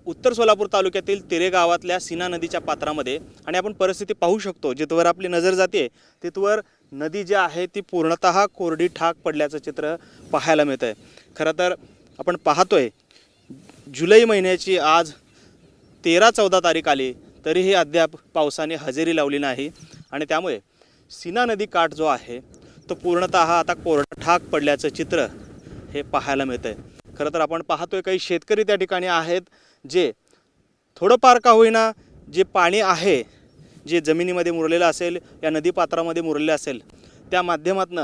उत्तर सोलापूर तालुक्यातील तिरे गावातल्या सीना नदीच्या पात्रामध्ये आणि आपण परिस्थिती पाहू शकतो. जिथवर आपली नजर जाते तिथवर नदी जी आहे ती पूर्णतः कोरडी ठाक पडल्याचं चित्र पाहायला मिळतं आहे. खरं तर आपण पाहतोय जुलै महिन्याची आज 13-14 तारीख आली तरीही अद्याप पावसाने हजेरी लावली नाही आणि त्यामुळे सीना नदी काठ जो आहे तो पूर्णतः आता कोरडा ठाक पडल्याचं चित्र हे पाहायला मिळतं आहे. खरं तर आपण पाहतोय काही शेतकरी त्या ठिकाणी आहेत जे थोडंफार का होईना जे पाणी आहे जे जमिनीमध्ये मुरलेलं असेल या नदीपात्रामध्ये मुरलेलं असेल त्या माध्यमातून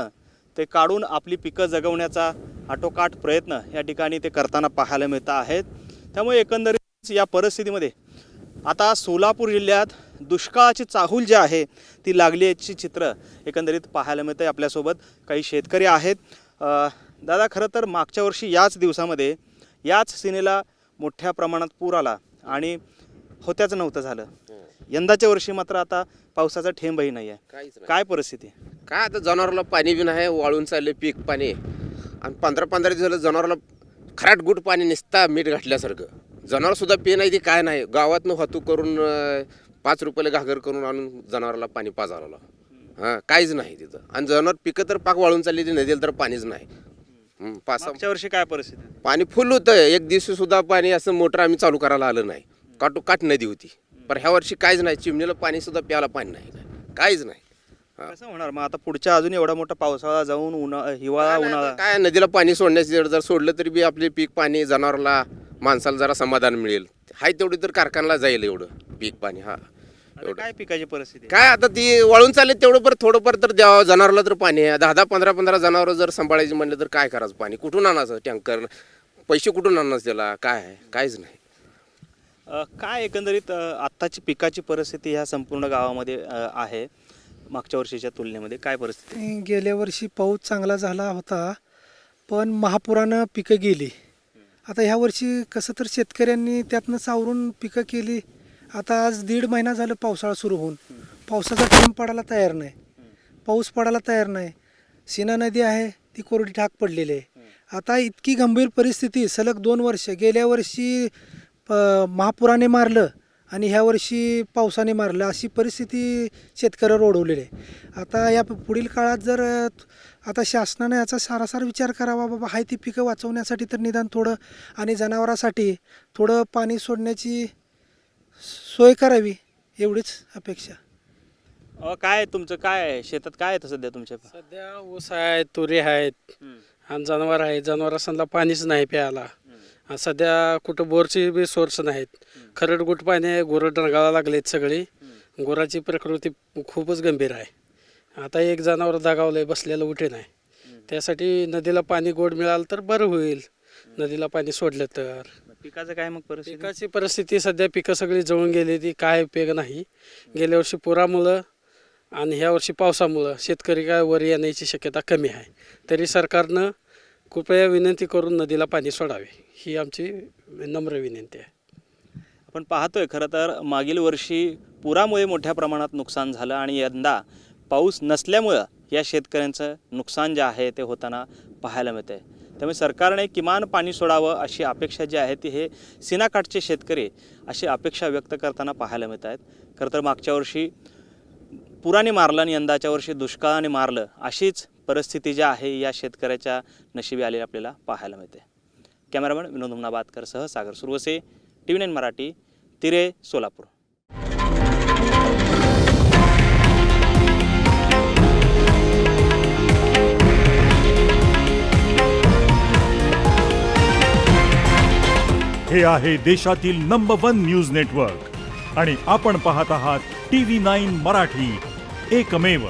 ते काढून आपली पिकं जगवण्याचा आटोकाट प्रयत्न या ठिकाणी ते करताना पाहायला मिळत आहेत. त्यामुळे एकंदरीत या परिस्थितीमध्ये आता सोलापूर जिल्ह्यात दुष्काळाची चाहूल जी आहे ती लागली याची चित्र एकंदरीत पाहायला मिळतं आहे. आपल्यासोबत काही शेतकरी आहेत. दादा, खरं तर मागच्या वर्षी याच दिवसामध्ये याच सीनेला मोठ्या प्रमाणात पूर आला आणि होत्याच नव्हतं झालं. यंदाच्या वर्षी मात्र आता पावसाचा थेंबही नाही आहे. काय परिस्थिती? काय आता जनावराला पाणी बी नाही, वाळून चालले पीक पाणी आणि 15-15 दिवस झालं जनावराला खराट गुट पाणी निसता मीठ घातल्यासारखं. जनावरसुद्धा पे नाही ती काय नाही. गावातनं वाहतूक करून 5 रुपयाला घागर करून आणून जनावराला पाणी पाजावलं. हां, काहीच नाही तिथं. आणि जनावर पिकं तर पाक वाळून चालली ती नदीला तर पाणीच नाही. मागच्या वर्षी काय परिस्थिती? पाणी फुल होतं. एक दिवशी सुद्धा पाणी असं मोटर आम्ही चालू करायला आलं नाही. काटोकाठ नदी होती. पण ह्या वर्षी काहीच नाही. चिमणीला पाणी सुद्धा प्यायला पाणी नाही, काहीच नाही. कसं होणार मग आता पुढच्या अजून एवढा मोठा पावसाळा जाऊन हिवाळा उन्हाळा काय नदीला पाणी सोडण्याची जर सोडलं तरी बी आपले पीक पाणी जनावराला माणसाला जरा समाधान मिळेल. हाय तेवढी तर कारखान्याला जाईल एवढं पीक पाणी. हा एवढं काय पिकाची परिस्थिती? काय आता ती वाळून चालले तेवढं पर थोडंफार तर द्यावं. जनावरला तर पाणी आहे. 10-10, 15-15 जनावर जर सांभाळायची म्हणलं तर काय करायचं? पाणी कुठून आणायचं? टँकर पैसे कुठून आणायचं त्याला? काय आहे? काहीच नाही. काय एकंदरीत आत्ताची पिकाची परिस्थिती ह्या संपूर्ण गावामध्ये आहे मागच्या वर्षीच्या तुलनेमध्ये काय परिस्थिती? गेल्या वर्षी पाऊस चांगला झाला होता पण महापुरानं पिकं गेली. आता ह्या वर्षी कसं तर शेतकऱ्यांनी त्यातनं सावरून पिकं केली. आता आज 1.5 महिना झालं पावसाळा सुरू होऊन पावसाचा थेंब पडायला तयार नाही. पाऊस पडायला तयार नाही. सीना नदी आहे ती कोरडी ठाक पडलेली आहे. आता इतकी गंभीर परिस्थिती सलग 2 वर्ष. गेल्या वर्षी महापुराने मारलं आणि ह्या वर्षी पावसाने मारलं अशी परिस्थिती शेतकऱ्यावर ओढवलेली आहे. आता या पुढील काळात जर आता शासनाने याचा सारासार विचार करावा. बाबा हाय ती पिकं वाचवण्यासाठी तर निदान थोडं आणि जनावरांसाठी थोडं पाणी सोडण्याची सोय करावी एवढीच अपेक्षा. काय तुमचं काय आहे शेतात? काय आहे सध्या तुमच्या? सध्या ऊस आहे, तुरी आहेत आणि जनावर आहे. जनावरांना पाणीच नाही प्यायला. आणि सध्या कुठं बोरची बी सोर्स नाहीत. खरड गुट पाणी आहे. गुरं डरगाळा लागलेत सगळी. गुराची प्रकृती खूपच गंभीर आहे. आता एक जनावर दगावलंय, बसलेलं उठे नाही. त्यासाठी नदीला पाणी गोड मिळालं तर बरं होईल. नदीला पाणी सोडलं तर. पिकाचं काय मग परिस्थिती? पिकाची परिस्थिती सध्या पिकं सगळी जळून गेली. ती काय उपयोग नाही. गेल्या वर्षी पुरामुळं आणि ह्या वर्षी पावसामुळं शेतकरी काय वर येण्याची शक्यता कमी आहे. तरी सरकारनं कृपया विनंती करून नदीला पाणी सोडावे ही आमची नम्र विनंती आहे. आपण पाहतोय खरं तर मागील वर्षी पुरामुळे मोठ्या प्रमाणात नुकसान झालं आणि यंदा पाऊस नसल्यामुळं या शेतकऱ्यांचं नुकसान जे आहे ते होताना पाहायला मिळतं आहे. त्यामुळे सरकारने किमान पाणी सोडावं अशी अपेक्षा जी आहे ती हे सीनाकाठचे शेतकरी अशी अपेक्षा व्यक्त करताना पाहायला मिळत आहेत. खरं तर मागच्या वर्षी पुराने मारलं आणि यंदाच्या वर्षी दुष्काळाने मारलं अशीच परिस्थिती जी आहे या शेतकऱ्याच्या नशिबी आलेली आपल्याला पाहायला मिळते. कॅमेरामॅन विनोद हुमनाबादकर सह सागर सुरवसे, TV9 मराठी, तिरे, सोलापूर. हे आहे देशातील नंबर 1 न्यूज नेटवर्क आणि आपण पाहत आहात TV9 मराठी, एकमेव.